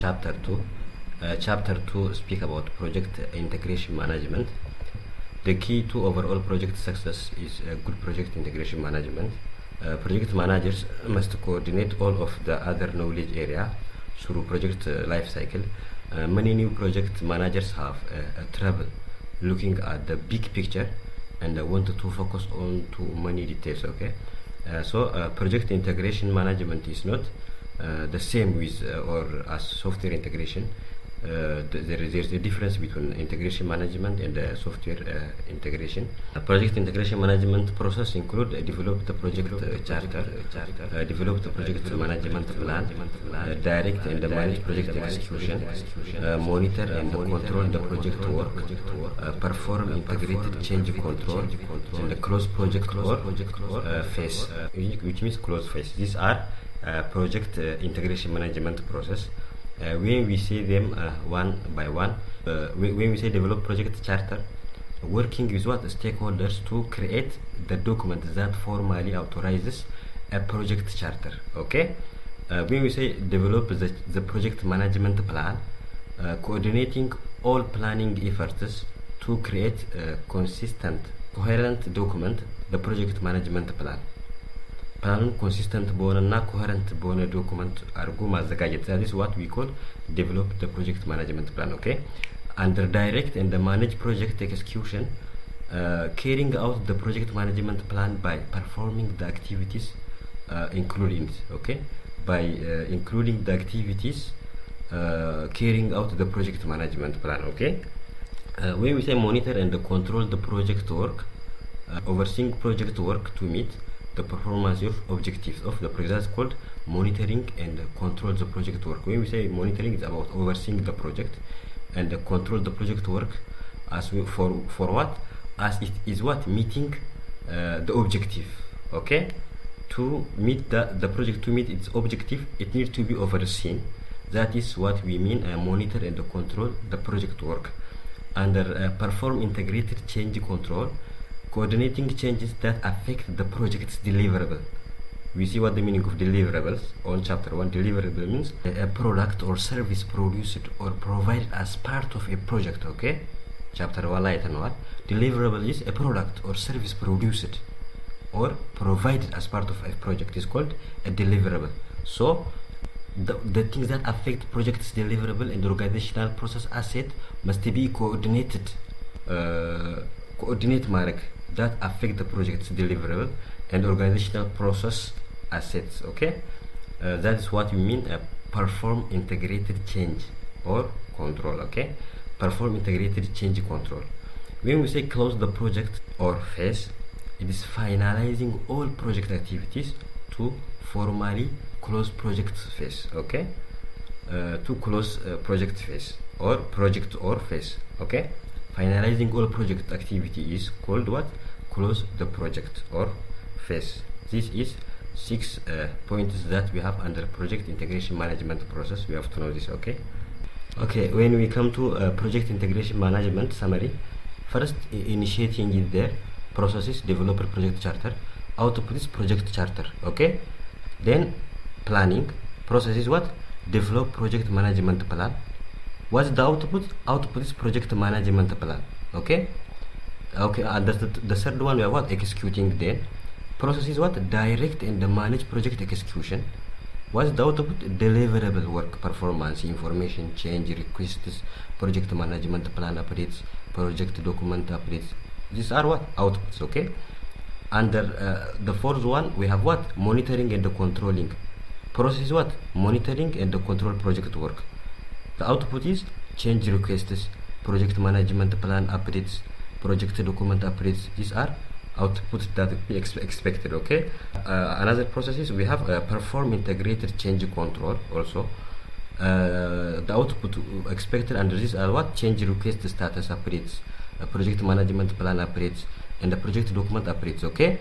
Chapter 2. Chapter 2 speak about project integration management. The key to overall project success is good project integration management. Project managers must coordinate all of the other knowledge area through project life cycle. Many new project managers have trouble looking at the big picture and want to focus on too many details. Okay, project integration management is not the same with or as software integration. There's a difference between integration management and software integration. Project integration management process include develop the project charter, develop the project management plan, direct and manage project execution, monitor and control the project work, perform integrated change control, and close project or phase, which means close phase. These are project integration management process. When we say them one by one, when we say develop project charter, working with what stakeholders to create the document that formally authorizes a project charter. Okay, when we say develop the project management plan, coordinating all planning efforts to create a consistent, coherent document, the project management plan. ፕላኑን ኮንሲስተንት በሆነና ኮሄረንት በሆነ ዶክመንት አድርጎ ማዘጋጀት that is what we call develop the project management plan. Okay, under direct and manage project execution, carrying out the project management plan by performing the activities including it. Okay, by including the activities carrying out the project management plan. Okay, when we say monitor and control the project work, overseeing project work to meet the performance of objectives of the project. That's called monitoring and control the project work. When we say monitoring, it's about overseeing the project, and control the project work as we, for what, as it is what meeting the objective. Okay, to meet the project, to meet its objective, it needs to be overseen. That is what we mean monitor and control the project work. Under perform integrated change control, coordinating changes that affect the project's deliverable. We see what the meaning of deliverables on chapter 1. Deliverable means a product or service produced or provided as part of a project. Okay, chapter 1 light and what deliverable is a product or service produced or provided as part of a project is called a deliverable. So the things that affect project's deliverable and organizational process asset must be coordinated, coordinate mark that affect the project's deliverable and organizational process assets. Okay, that is what we mean perform integrated change or control. Okay, perform integrated change control. When we say close the project or phase, it is finalizing all project activities to formally close project phase. Okay, to close project phase or project or phase. Okay, finalizing all project activity is called what? Close the project or phase. This is 6 points that we have under project integration management process. We have to know this. Okay, when we come to project integration management summary, first initiating is there, processes, developer project charter, output is project charter. Okay, then planning process is what? Develop project management plan. What's the output? Output is project management plan. Okay, and the third one we have what? Executing. Then process is what? Direct and manage project execution. What's the output? Deliverable work performance, information change requests, project management plan updates, project document updates. These are what? Outputs. Okay, under the fourth one we have what? Monitoring and controlling. Process is what? Monitoring and control project work. The output is change requests, project management plan updates, project document updates. These are outputs that we expected. Okay, another processes we have perform integrated change control. Also, the output expected under this are what? Change request status updates, project management plan updates, and the project document updates. Okay,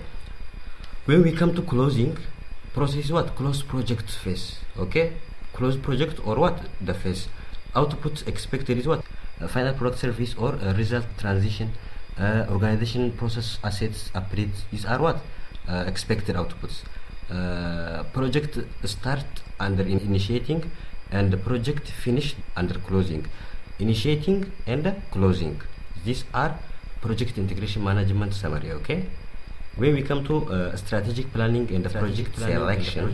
when we come to closing process, what? Close project phase. Okay, close project or what? The phase. Output expected is what? Final product service or result transition, organization process assets updates. These are what? Expected outputs. Project start under initiating and the project finished under closing, initiating and closing. These are project integration management summary. Okay, when we come to strategic planning and the project selection,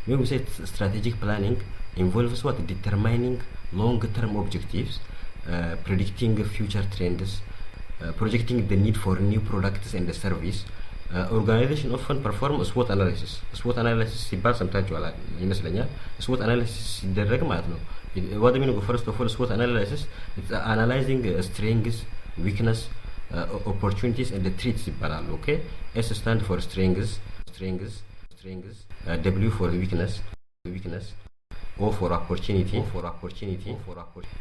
when we say strategic planning involves what? Determining long-term objectives, predicting future trends, projecting the need for new products and the service. Organization often perform a SWOT analysis. SWOT analysis ሲባል ሰምታችኋል ይመስለኛል። SWOT analysis ሲደረግ ማለት ነው። What do you mean? First of all, SWOT analysis, it's analyzing strengths, weakness, opportunities and the threats ይባላል። Okay, S stand for strengths, W for weakness, O for opportunity,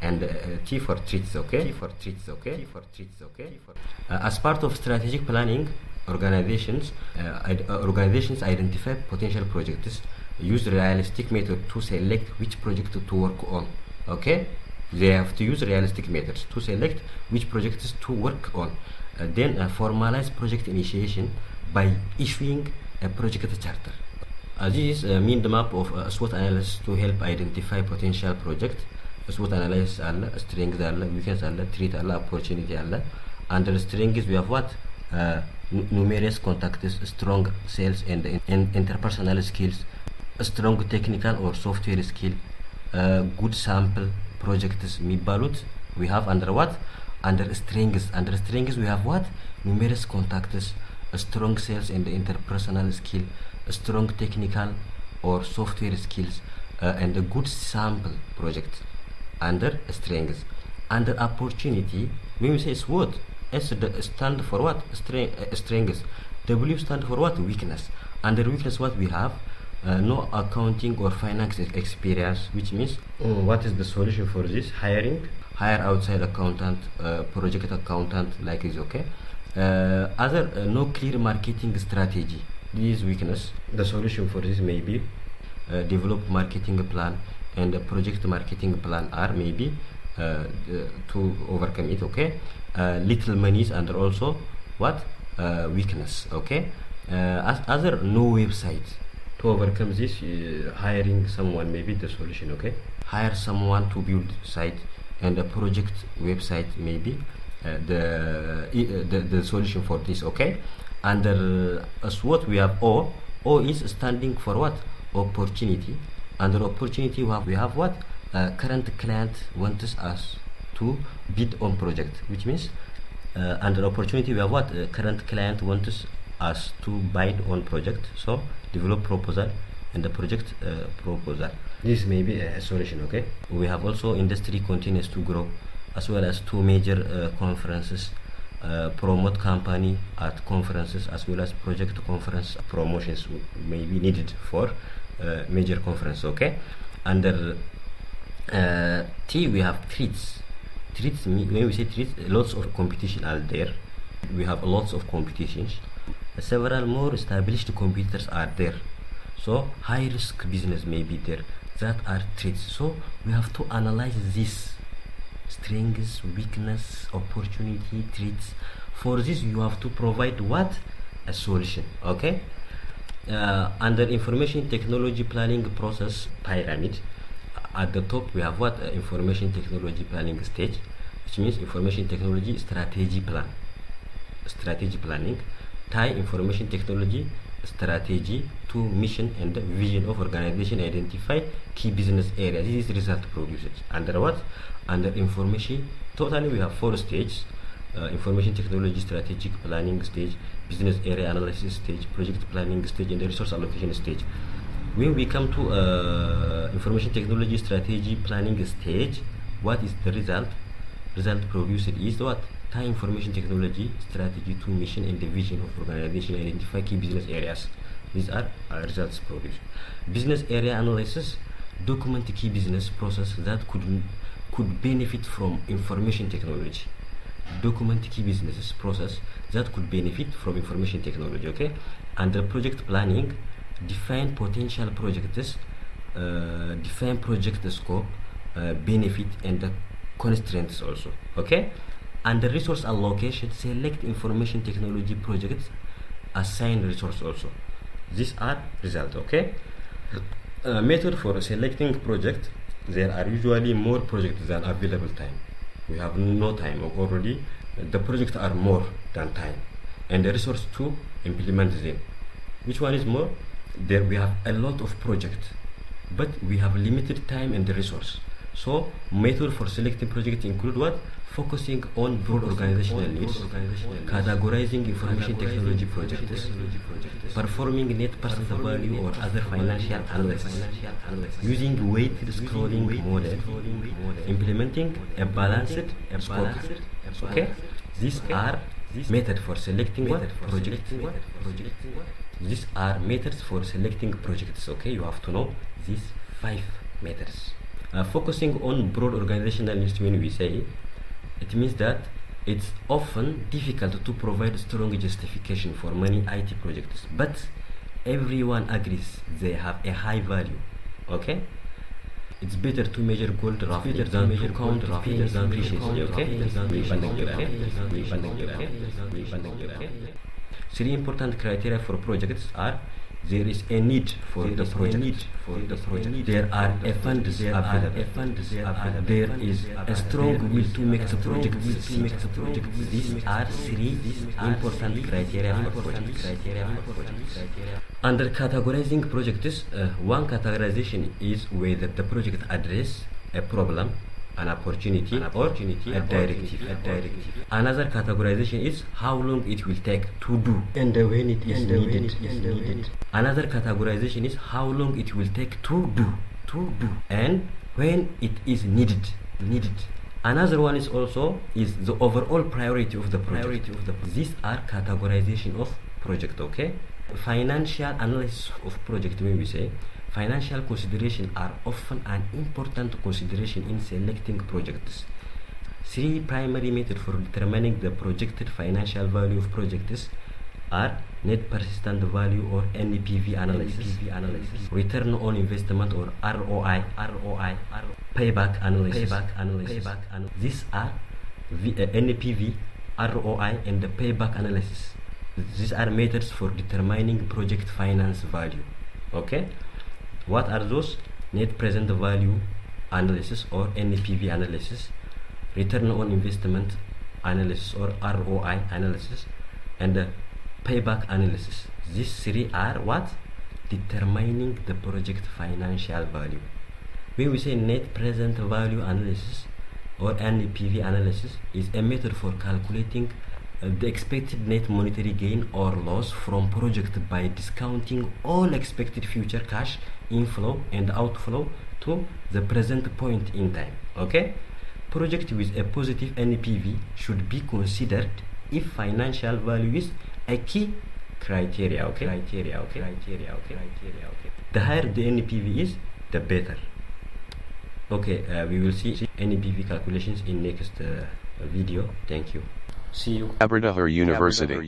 and T for threats. Okay, as part of strategic planning, organizations identify potential projects, use realistic method to select which project to work on. Okay, they have to use realistic methods to select which projects to work on. Then formalize project initiation by issuing a project charter. This is a mean map of SWOT analysis to help identify potential project. SWOT analysis አለ፣ strength አለ፣ weakness አለ፣ threat አለ፣ opportunity አለ. Under strengths we have what? Numerous contacts, strong sales and interpersonal skills, strong technical or software skill, good sample projects የሚባሉት we have under what? Under strengths we have what? Numerous contacts, strong sales and interpersonal skill, strong technical or software skills, and a good sample project. Under strengths. Under opportunity, when we say SWOT, S stand for what? Strengths. W stand for what? Weakness. Under weakness, what we have? No accounting or finance experience, which means what is the solution for this? Hire outside accountant, project accountant, like this. Okay. Other no clear marketing strategy. This is weakness. The solution for this may be develop marketing plan and a project marketing plan are maybe to overcome it. Okay, little monies and also what? Weakness. Okay, other no website. To overcome this, hiring someone may be the solution. Okay, hire someone to build site and a project website may be the solution for this. Okay, under SWOT we have O. O is standing for what? Opportunity. Under opportunity we have what? Current client wants us to bid on project, which means under opportunity we have what? Current client wants us to bid on project, so develop proposal and the project proposal. This may be a solution. Okay, we have also industry continues to grow, as well as two major conferences, promote company at conferences, as well as project conference promotions may be needed for major conference. Okay, under T we have threats. When we say threats, lots of competition are there. We have lots of competitions. Several more established competitors are there, so high risk business may be there. That are threats. So we have to analyze this: strengths, weakness, opportunity, threats. For this you have to provide what? A solution. Okay, under information technology planning process pyramid, at the top we have what? Information technology planning stage, which means information technology strategy planning, tie information technology strategy to mission and vision of organization, identify key business areas. This is result producers. Under what? Under information, totally we have 4 stages: information technology strategic planning stage, business area analysis stage, project planning stage, and the resource allocation stage. When we come to information technology strategy planning stage, what is the result? Result produced is what? Tie information technology strategy to mission and the vision of organization, identify key business areas. These are results produced. Business area analysis, document key business process that could benefit from information technology. Document key business process that could benefit from information technology. Okay, under project planning, define potential projects, define project scope, benefit and the constraints also. Okay, under resource allocation, select information technology projects, assign resource also. These are results. Okay, Method for selecting project. There are usually more projects than available time. We have no time already. The projects are more than time, and the resource to implement them. Which one is more? There we have a lot of projects, but we have limited time and the resource. So method for selecting project include what? Focusing on broad organizational needs, categorizing information technology projects, performing net present value or other financial analysis, using weighted scrolling model, implementing a balanced scorecard. Okay, these are methods for selecting what project. These are methods for selecting projects. Okay, you have to know these 5 methods. Focusing on broad organizational needs, when we say, it means that it's often difficult to provide strong justification for many IT projects, but everyone agrees they have a high value. Okay, it's better to measure gold roughly than to count pennies preciously. Okay. 3 important criteria for projects are: there is a need for the project. There are funds available. There is a strong will to make the project succeed. These are 3 important criteria for projects. Under categorizing projects, one categorization is whether the project addresses a problem, an opportunity, or a directive. Another categorization is how long it will take to do and when it is needed. Another categorization is how long it will take to do and when it is needed. Another one is the overall priority of the project. These are categorization of project. Okay. Financial analysis of project. When we say financial considerations are often an important consideration in selecting projects. 3 primary methods for determining the projected financial value of projects are net persistent value or NPV analysis, return on investment or ROI, payback analysis. These are NPV, ROI, and the payback analysis. These are methods for determining project finance value. Okay. What are those? Net present value analysis or NPV analysis, return on investment analysis or ROI analysis, and payback analysis. These 3 are what? Determining the project financial value. When we say net present value analysis or NPV analysis, is a method for calculating the expected net monetary gain or loss from project by discounting all expected future cash inflow and outflow to the present point in time. Okay. Project with a positive NPV should be considered if financial value is a key criteria. Okay. The higher the NPV is, the better. Okay, we will see NPV calculations in next video. Thank you. See you. Kabardahar University.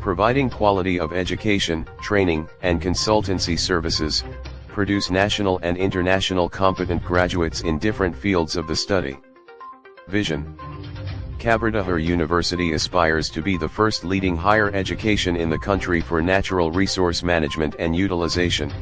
Providing quality of education, training, and consultancy services, produce national and international competent graduates in different fields of the study. Vision. Kabardahar University aspires to be the first leading higher education in the country for natural resource management and utilization.